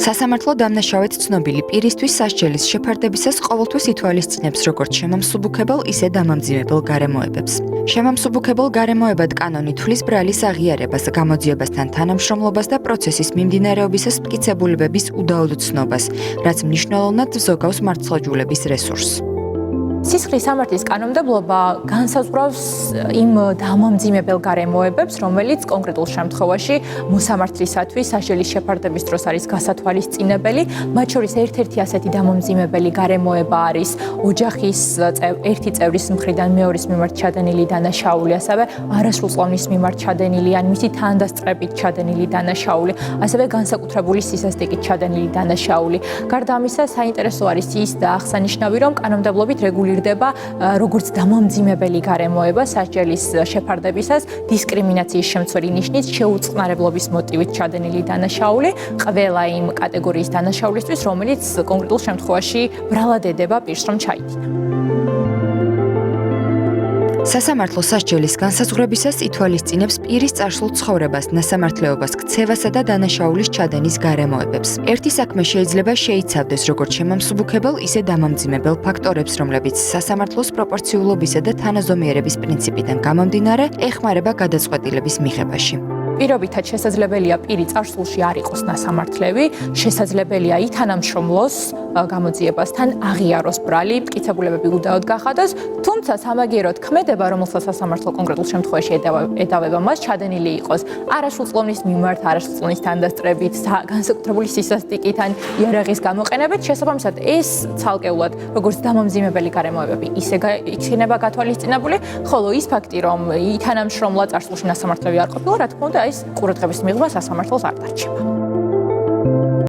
სასამართლო დამნაშავედ ცნობილი პირისთვის სასჯელის შეფარდებისას ყოველთვის ითვალისწინებს როგორც შემამსუბუქებელ, ისე დამამძიმებელ გარემოებებს. შემამსუბუქებელ გარემოებად კანონი თვლის ბრალის აღიარებას, გამოძიებასთან თანამშრომლობას და პროცესის მიმდინარეობისას მტკიცებულებების უდაოდ ცნობას, რაც მნიშვნელოვნად ზოგავს მართლმსაჯულების რესურსს. სისხლის სამართლის კანონმდებლობა განსაზღვრავს იმ დამამძიმებელ გარემოებებს, რომელიც კონკრეტულ შემთხვევაში მოსამართლისათვის სასჯელის შეფარდების დროს არის გასათვალისწინებელი. მათ შორის ერთ-ერთი ასეთი დამამძიმებელი გარემოება არის ოჯახის ერთი წევრის მხრიდან მეორის მიმართ ჩადენილი დანაშაული, ასევე არასრულწლოვნის მიმართ ჩადენილი ან მისი თანდასწრებით ჩადენილი დანაშაული, ასევე განსაკუთრებული სისასტიკით ჩადენილი დანაშაული. გარდა ამისა, საინტერესო არის ის და აღსანიშნავი, რომ კანონმდებლობით რეგულირდება როგორც დამამძიმებელი გარემოება სასჯელის შეფარდებისას დისკრიმინაციის შემცველი ნიშნით შეუწყნარებლობის მოტივით ჩადენილი დანაშაული ყველა იმ კატეგორიის დანაშაულისთვის, რომელიც კონკრეტულ შემთხვევაში ბრალად ედება პირს, რომ ჩაიდინა. სასამართლო სასჯელის განსაზღვრებისას ითვალისწინებს პირის წარსულ ცხოვრებას, ნასამართლეობას, ქცევასა და დანაშაულის ჩადენის გარემოებებს. ერთი საქმე შეიძლება შეიცავდეს როგორც შემამსუბუქებელ, ისე დამამძიმებელ ფაქტორებს, რომლებიც სასამართლოს პროპორციულობისა და თანაზომიერების პრინციპიდან გამომდინარე ეხმარება გადაწყვეტილების მიღებაში. პირობითად შესაძლებელია პირი წარსულში არ იყოს ნასამართლევი, შესაძლებელია ითანამშრომლოს გამოძიებასთან, აღიაროს ბრალი, მტკიცებულებები უდაოდ გახადოს, თუმცა სამაგიეროდ ქმედება, რომელსაც სასამართლო კონკრეტულ შემთხვევაში ედავება, მას ჩადენილი იყოს არასრულწლოვნის მიმართ, არასრულწლოვნის თანდასწრებით, განსაკუთრებული სისასტიკით ან იარაღის გამოყენებით, შესაბამისად ეს ცალკეულად როგორც დამამძიმებელი გარემოებები ისე იქნება გათვალისწინებული, ხოლო ის ფაქტი, რომ ითანამშრომლა წარსულში ნასამართლევი არ ყოფილა, რა თქმა უნდა, ეს ყურადღების მიღება სასამართლოს არ დარჩება.